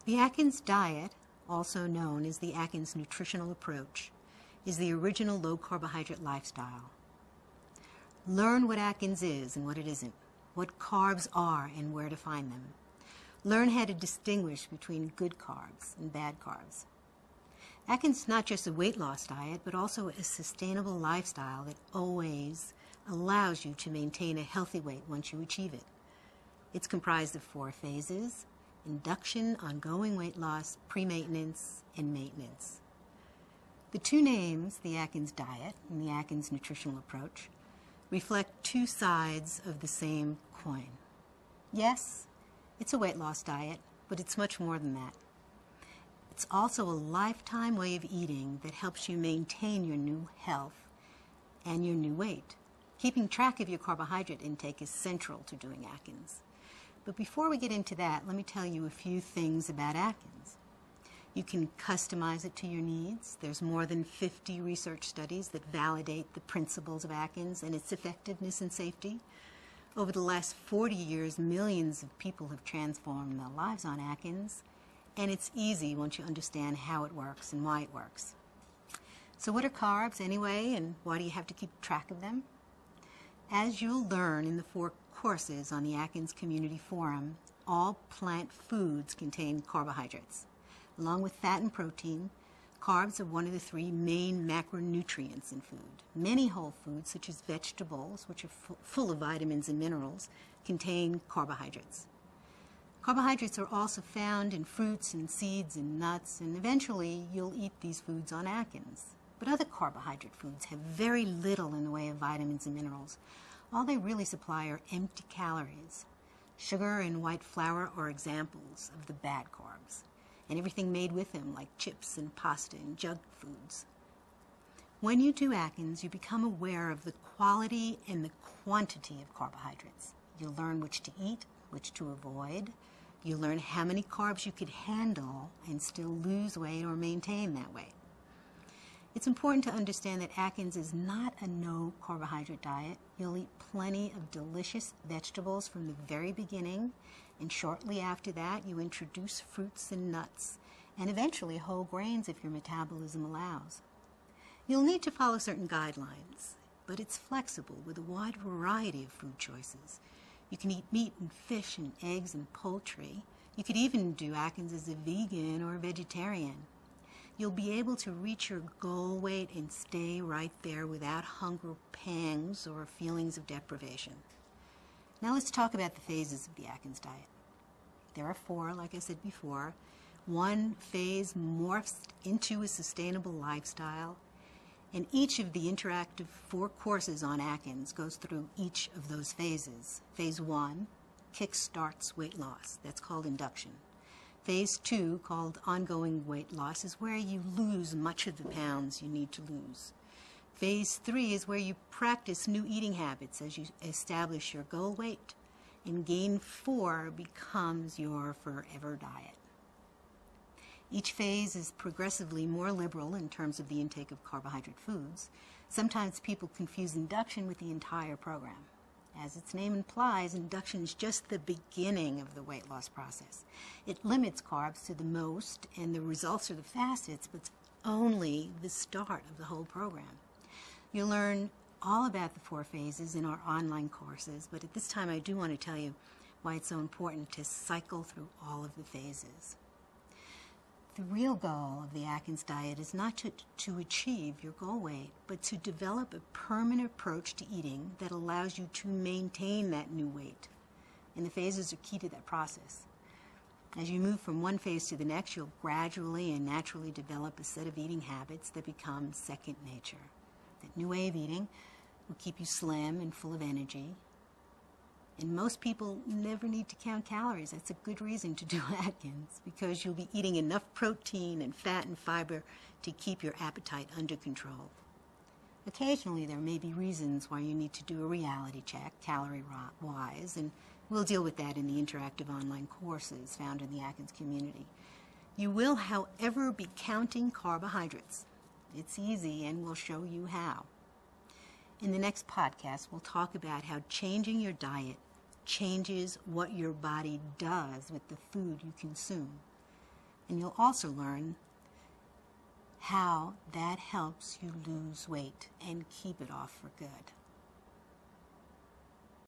The Atkins Diet, also known as the Atkins nutritional approach, is the original low-carbohydrate lifestyle. Learn what Atkins is and what it isn't, what carbs are and where to find them. Learn how to distinguish between good carbs and bad carbs. Atkins is not just a weight loss diet, but also a sustainable lifestyle that always allows you to maintain a healthy weight once you achieve it. It's comprised of 4 phases: induction, ongoing weight loss, pre-maintenance, and maintenance. The 2 names, the Atkins Diet and the Atkins nutritional approach, reflect 2 sides of the same coin. Yes, it's a weight loss diet, but it's much more than that. It's also a lifetime way of eating that helps you maintain your new health and your new weight. Keeping track of your carbohydrate intake is central to doing Atkins. But before we get into that, let me tell you a few things about Atkins. You can customize it to your needs. There's more than 50 research studies that validate the principles of Atkins and its effectiveness and safety. Over the last 40 years, millions of people have transformed their lives on Atkins, and it's easy once you understand how it works and why it works. So what are carbs anyway, and why do you have to keep track of them? As you'll learn in the 4 courses on the Atkins Community Forum, all plant foods contain carbohydrates. Along with fat and protein, carbs are one of the 3 main macronutrients in food. Many whole foods, such as vegetables, which are full of vitamins and minerals, contain carbohydrates. Carbohydrates are also found in fruits and seeds and nuts, and eventually you'll eat these foods on Atkins. But other carbohydrate foods have very little in the way of vitamins and minerals. All they really supply are empty calories. Sugar and white flour are examples of the bad carbs, and everything made with them, like chips and pasta and junk foods. When you do Atkins, you become aware of the quality and the quantity of carbohydrates. You'll learn which to eat, which to avoid. You'll learn how many carbs you could handle and still lose weight or maintain that weight. It's important to understand that Atkins is not a no-carbohydrate diet. You'll eat plenty of delicious vegetables from the very beginning, and shortly after that you introduce fruits and nuts, and eventually whole grains if your metabolism allows. You'll need to follow certain guidelines, but it's flexible with a wide variety of food choices. You can eat meat and fish and eggs and poultry. You could even do Atkins as a vegan or a vegetarian. You'll be able to reach your goal weight and stay right there without hunger pangs or feelings of deprivation. Now let's talk about the phases of the Atkins diet. There are 4, like I said before. 1 phase morphs into a sustainable lifestyle, and each of the interactive 4 courses on Atkins goes through each of those phases. Phase 1 kickstarts weight loss. That's called induction. Phase 2, called ongoing weight loss, is where you lose much of the pounds you need to lose. Phase 3 is where you practice new eating habits as you establish your goal weight, and Gain 4 becomes your forever diet. Each phase is progressively more liberal in terms of the intake of carbohydrate foods. Sometimes people confuse induction with the entire program. As its name implies, induction is just the beginning of the weight loss process. It limits carbs to the most, and the results are the fastest, but it's only the start of the whole program. You'll learn all about the 4 phases in our online courses, but at this time I do want to tell you why it's so important to cycle through all of the phases. The real goal of the Atkins diet is not to achieve your goal weight, but to develop a permanent approach to eating that allows you to maintain that new weight. And the phases are key to that process. As you move from one phase to the next, you'll gradually and naturally develop a set of eating habits that become second nature. That new way of eating will keep you slim and full of energy. And most people never need to count calories. That's a good reason to do Atkins, because you'll be eating enough protein and fat and fiber to keep your appetite under control. Occasionally there may be reasons why you need to do a reality check, calorie-wise, and we'll deal with that in the interactive online courses found in the Atkins community. You will, however, be counting carbohydrates. It's easy, and we'll show you how. In the next podcast, we'll talk about how changing your diet changes what your body does with the food you consume. And you'll also learn how that helps you lose weight and keep it off for good.